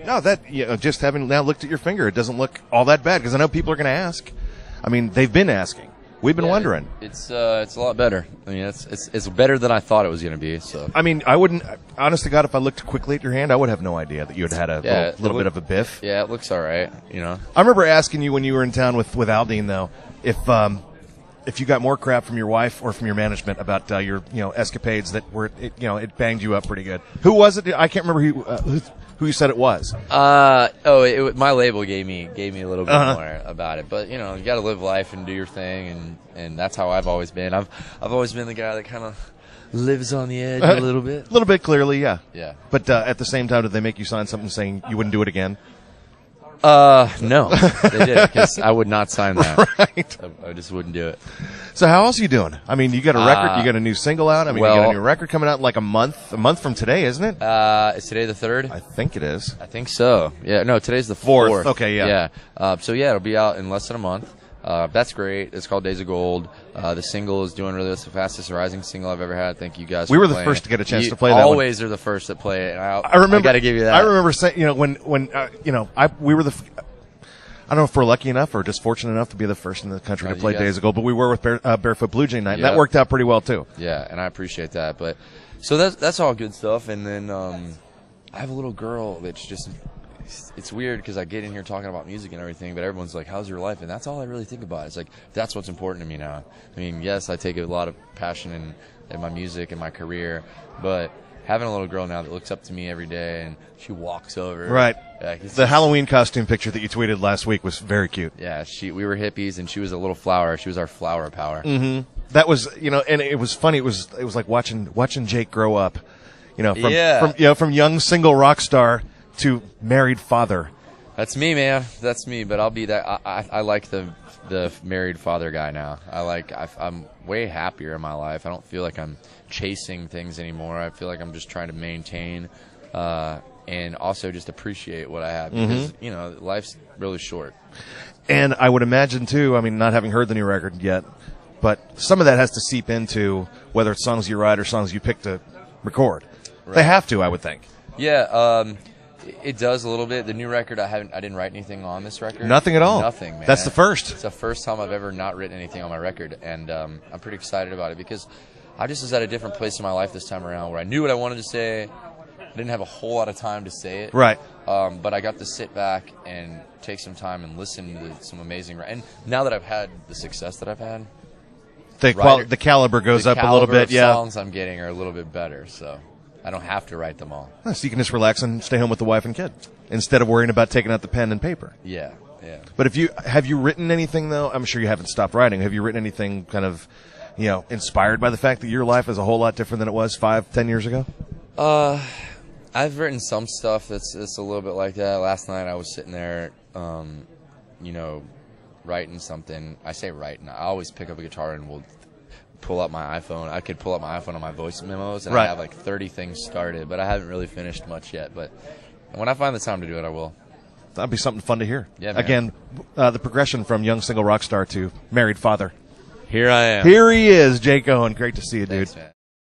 No, just having now looked at your finger, it doesn't look all that bad because I know people are going to ask. I mean, they've been asking. We've been wondering. It's a lot better. I mean, it's better than I thought it was going to be. So I mean, I wouldn't. Honest to God, if I looked quickly at your hand, I would have no idea that you had a little bit of a biff. Yeah, it looks all right. I remember asking you when you were in town with Aldine, though, if you got more crap from your wife or from your management about your escapades that were it banged you up pretty good. Who was it? I can't remember who you said it was. My label gave me a little bit more about it, but you got to live life and do your thing, and that's how I've always been. I've always been the guy that kind of lives on the edge a little bit. A little bit, clearly, yeah. Yeah. But at the same time, did they make you sign something saying you wouldn't do it again? No, they did, because I would not sign that. Right. I just wouldn't do it. So how else are you doing? I mean, you got a record, you got a new single out. I mean, you got a new record coming out in like a month from today, isn't it? Is today the 3rd? I think it is. I think so. Yeah, no, today's the 4th. Okay, yeah. Yeah. It'll be out in less than a month. That's great. It's called Days of Gold. The single is doing really well. It's the fastest rising single I've ever had. Thank you guys. We for were playing the first to get a chance to play that. That Always one. are the first that play it. I remember. I got to give you that. I remember saying, when we were the. I don't know if we're lucky enough or just fortunate enough to be the first in the country to play Days of Gold, but we were with Barefoot Blue Jay Night, and that worked out pretty well too. Yeah, and I appreciate that. But so that's all good stuff. And then I have a little girl that's just. It's weird because I get in here talking about music and everything, but everyone's like, how's your life? And that's all I really think about. It's like, that's what's important to me now. I mean, yes, I take a lot of passion in my music and my career, but having a little girl now that looks up to me every day and she walks over. Right. The Halloween costume picture that you tweeted last week was very cute. Yeah, we were hippies and she was a little flower. She was our flower power. Mm-hmm. That was, and it was funny. It was like watching Jake grow up, from young single rock star to married father. That's me, man. That's me. But I'll be that. I like the married father guy now. I'm way happier in my life. I don't feel like I'm chasing things anymore. I feel like I'm just trying to maintain and also just appreciate what I have because life's really short. And I would imagine too. I mean, not having heard the new record yet, but some of that has to seep into whether it's songs you write or songs you pick to record. Right. They have to, I would think. Yeah. It does a little bit. The new record, I didn't write anything on this record. Nothing at all. Nothing, man. That's the first. It's the first time I've ever not written anything on my record, and I'm pretty excited about it because I just was at a different place in my life this time around where I knew what I wanted to say. I didn't have a whole lot of time to say it. Right. But I got to sit back and take some time and listen to some amazing. And now that I've had the success that I've had, the caliber goes up a little bit. The songs I'm getting are a little bit better, so I don't have to write them all. So you can just relax and stay home with the wife and kid instead of worrying about taking out the pen and paper. Yeah. But have you written anything though? I'm sure you haven't stopped writing. Have you written anything kind of, inspired by the fact that your life is a whole lot different than it was 5-10 years ago? I've written some stuff that's a little bit like that. Last night I was sitting there, writing something. I say writing. I always pick up a guitar and we'll pull up my iPhone. I could pull up my iPhone on my voice memos, and I have like 30 things started, but I haven't really finished much yet. But when I find the time to do it, I will. That'd be something fun to hear. Yeah, man. Again, the progression from young single rock star to married father. Here I am. Here he is, Jake Owen. Great to see you, dude. Thanks, man.